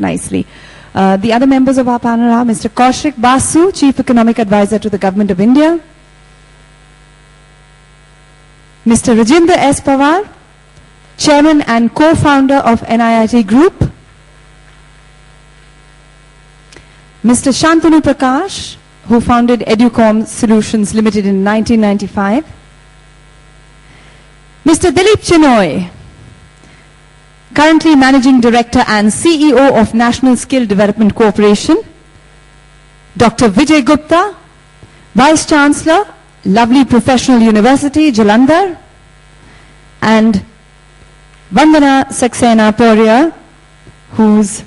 nicely. The other members of our panel are Mr. Kaushik Basu, Chief Economic Advisor to the Government of India. Mr. Rajendra S. Pawar, Chairman and Co-founder of NIIT Group. Mr. Shantanu Prakash, who founded Educom Solutions Limited in 1995. Mr. Dilip Chinoy, currently Managing Director and CEO of National Skill Development Corporation. Dr. Vijay Gupta, Vice Chancellor, Lovely Professional University, Jalandhar. And Vandana Saxena Poria, who's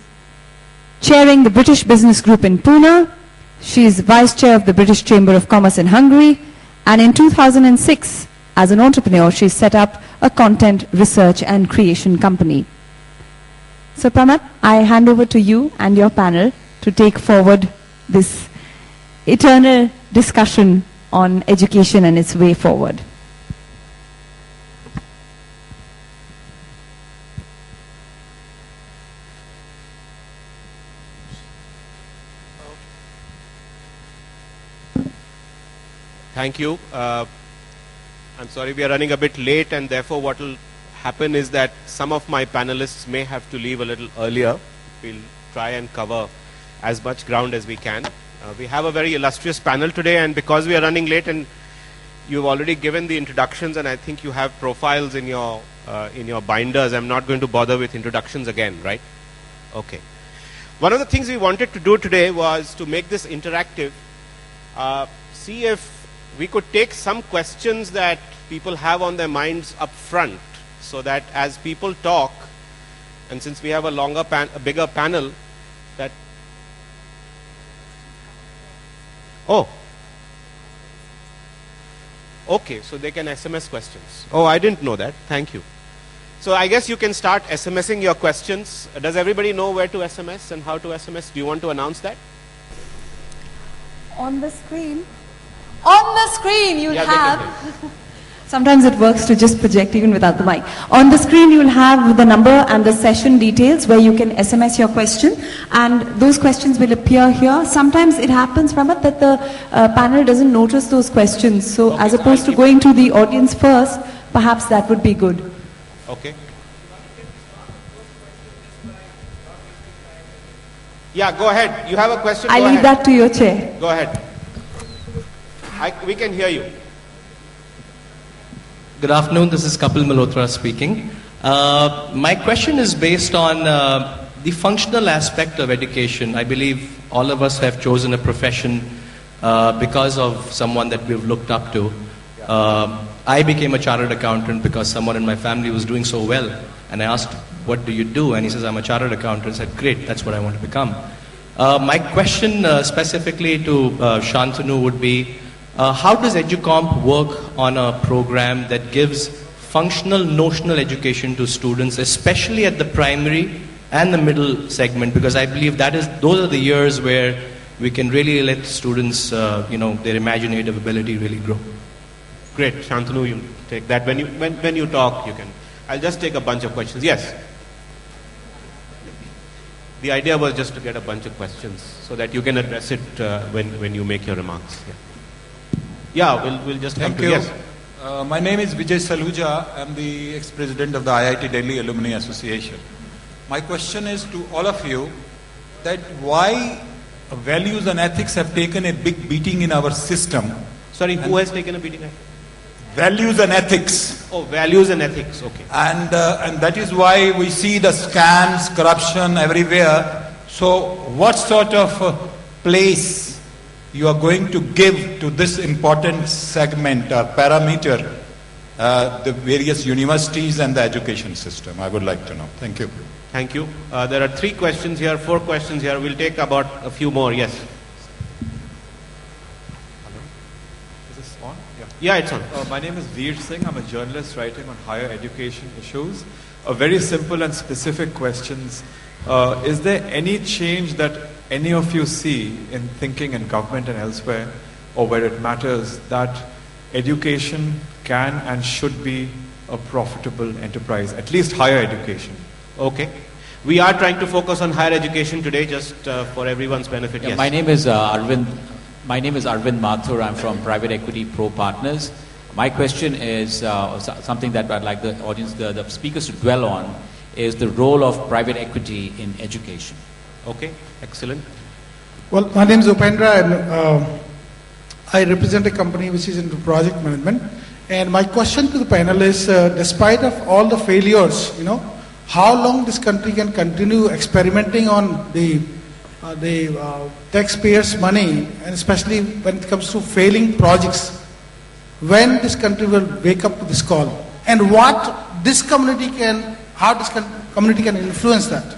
chairing the British Business Group in Pune. She is Vice Chair of the British Chamber of Commerce in Hungary. And in 2006, as an entrepreneur, she set up a content research and creation company. So Pramad, I hand over to you and your panel to take forward this eternal discussion on education and its way forward. Thank you. I'm sorry we are running a bit late, and therefore what will happen is that some of my panelists may have to leave a little earlier. We'll try and cover as much ground as we can. We have a very illustrious panel today, and because we are running late and you've already given the introductions, and I think you have profiles in your binders, I'm not going to bother with introductions again, right? Okay. One of the things we wanted to do today was to make this interactive, see if we could take some questions that people have on their minds up front, so that as people talk, and since we have a bigger panel, that okay, so they can SMS questions. Oh, I didn't know that. Thank you. So I guess you can start SMSing your questions. Does everybody know where to SMS and how to SMS? Do you want to announce that? On the screen. On the screen you'll have, sometimes it works to just project even without the mic. On the screen you'll have the number and the session details where you can SMS your question, and those questions will appear here. Sometimes it happens, Pramad, that the panel doesn't notice those questions. So okay, as opposed to going to the audience first, perhaps that would be good. Okay. Yeah, go ahead. You have a question? I leave that to your chair. Go ahead. We can hear you. Good afternoon, this is Kapil Malhotra speaking. My question is based on the functional aspect of education. I believe all of us have chosen a profession because of someone that we've looked up to. I became a chartered accountant because someone in my family was doing so well. And I asked, what do you do? And he says, I'm a chartered accountant. I said, great, that's what I want to become. My question specifically to Shantanu would be, how does Educomp work on a program that gives functional notional education to students, especially at the primary and the middle segment? Because I believe those are the years where we can really let students, their imaginative ability really grow. Great, Shantanu, you take that. When you talk, you can. I'll just take a bunch of questions. Yes. The idea was just to get a bunch of questions so that you can address it when you make your remarks. Yeah, we'll just come to you. Yes. My name is Vijay Saluja. I'm the ex-president of the IIT Delhi Alumni Association. My question is to all of you that why values and ethics have taken a big beating in our system. Sorry, who has taken a beating? Values and ethics. Oh, values and ethics, okay. And that is why we see the scams, corruption everywhere. So what sort of place you are going to give to this important segment or parameter, the various universities and the education system? I would like to know. Thank you. Thank you. There are 3 questions here, 4 questions here. We'll take about a few more. Yes. Hello. Is this on? Yeah, it's on. My name is Veer Singh. I'm a journalist writing on higher education issues. Very simple and specific questions. Is there any change that any of you see in thinking in government and elsewhere, or where it matters, that education can and should be a profitable enterprise, at least higher education? Okay. We are trying to focus on higher education today, just for everyone's benefit. Yeah, Yes. my name is Arvind. My name is Arvind Mathur. I'm from Private Equity Pro Partners. My question is something that I'd like the audience, the speakers to dwell on, is the role of private equity in education. Okay, excellent. Well, my name is Upendra, and I represent a company which is into project management. And my question to the panel is, despite of all the failures, how long this country can continue experimenting on the taxpayers' money, and especially when it comes to failing projects, when this country will wake up to this call, and what this community can, how this community can influence that.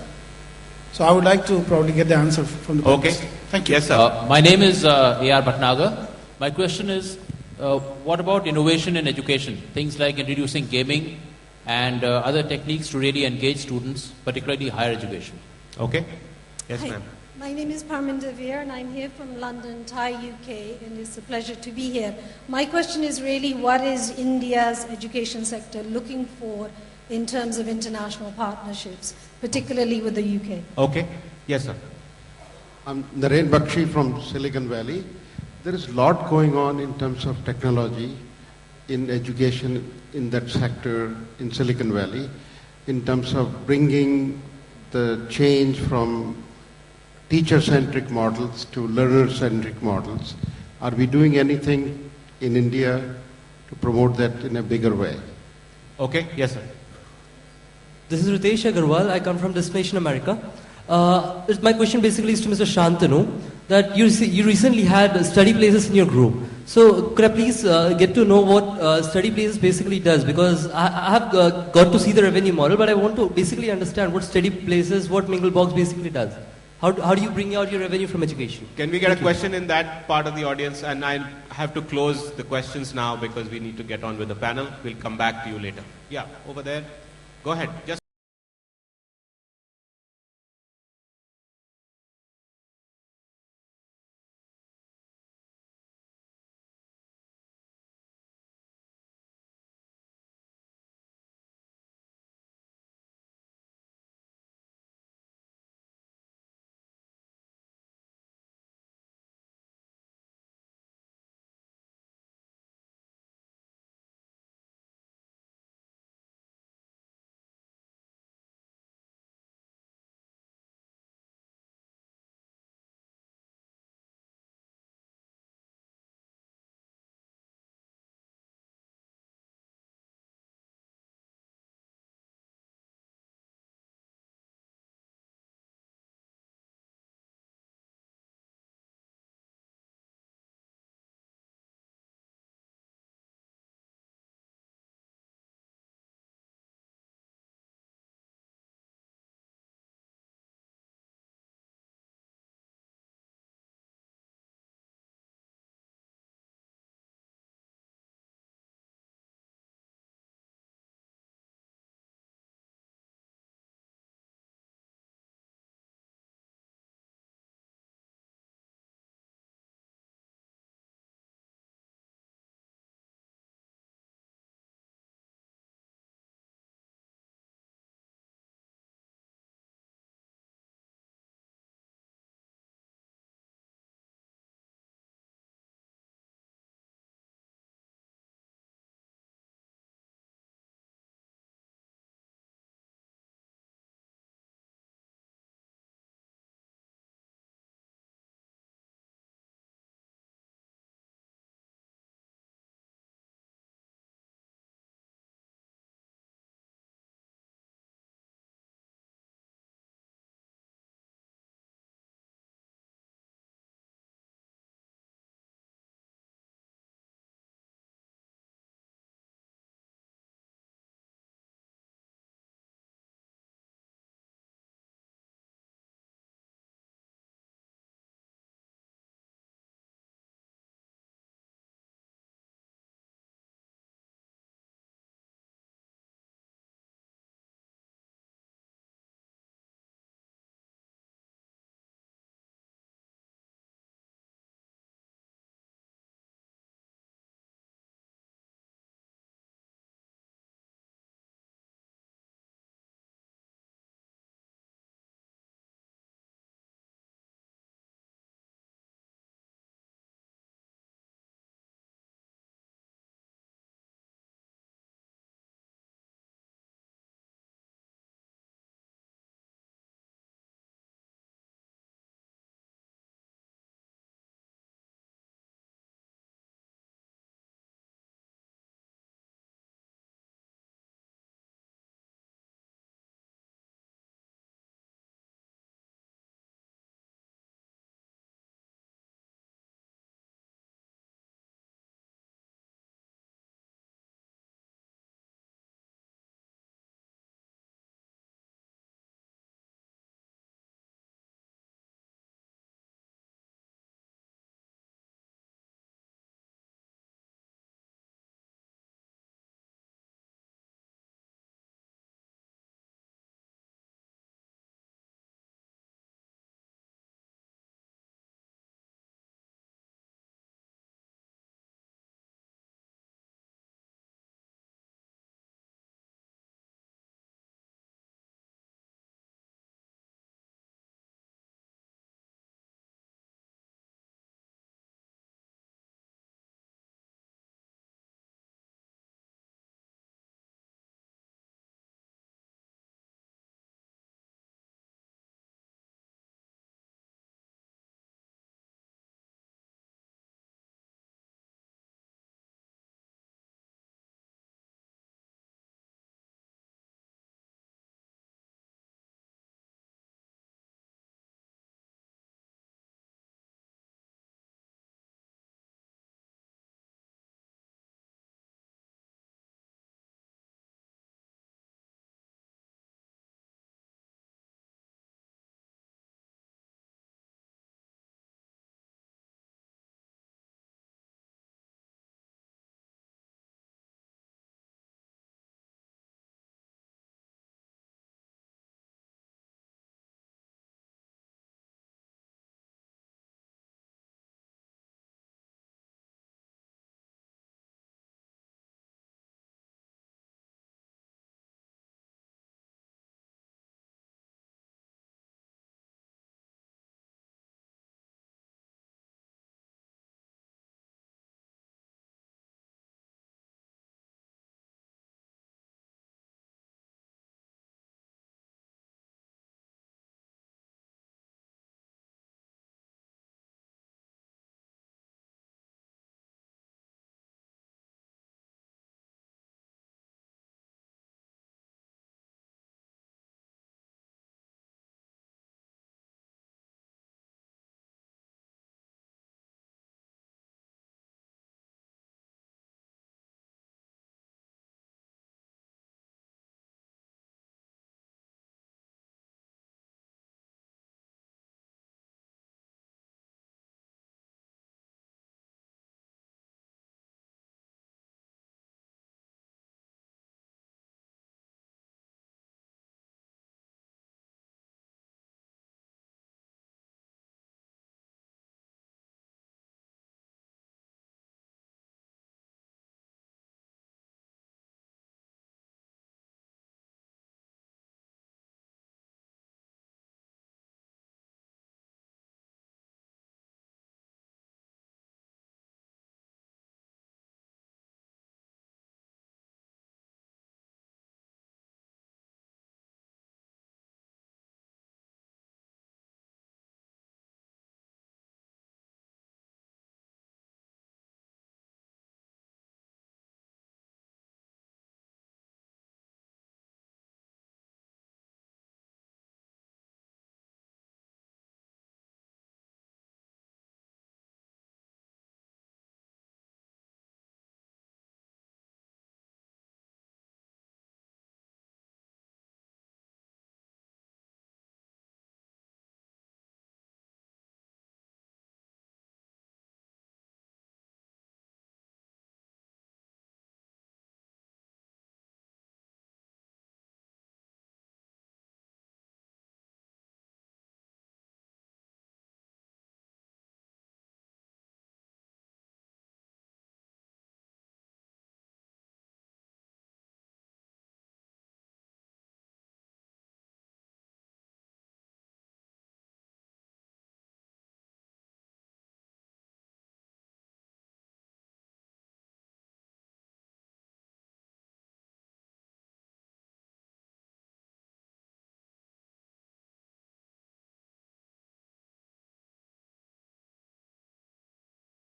So I would like to probably get the answer from the Okay. panelists. Thank you. Yes, sir. My name is A.R. Bhatnagar. My question is, what about innovation in education? Things like introducing gaming and other techniques to really engage students, particularly higher education. Okay. Yes, Hi, ma'am. my name is Parminder Veer and I'm here from London, Thai, UK, and it's a pleasure to be here. My question is really, what is India's education sector looking for in terms of international partnerships, particularly with the UK? Okay. Yes, sir. I'm Naren Bakshi from Silicon Valley. There is a lot going on in terms of technology in education in that sector in Silicon Valley, in terms of bringing the change from teacher-centric models to learner-centric models. Are we doing anything in India to promote that in a bigger way? Okay. Yes, sir. This is Ritesh Agarwal. I come from Destination America. My question basically is to Mr. Shantanu, that you recently had study places in your group. So could I please get to know what study places basically does? Because I have got to see the revenue model, but I want to basically understand what study places, what Minglebox basically does. How do you bring out your revenue from education? Can we get a question in that part of the audience? And I have to close the questions now because we need to get on with the panel. We'll come back to you later. Yeah, over there. Go ahead. Just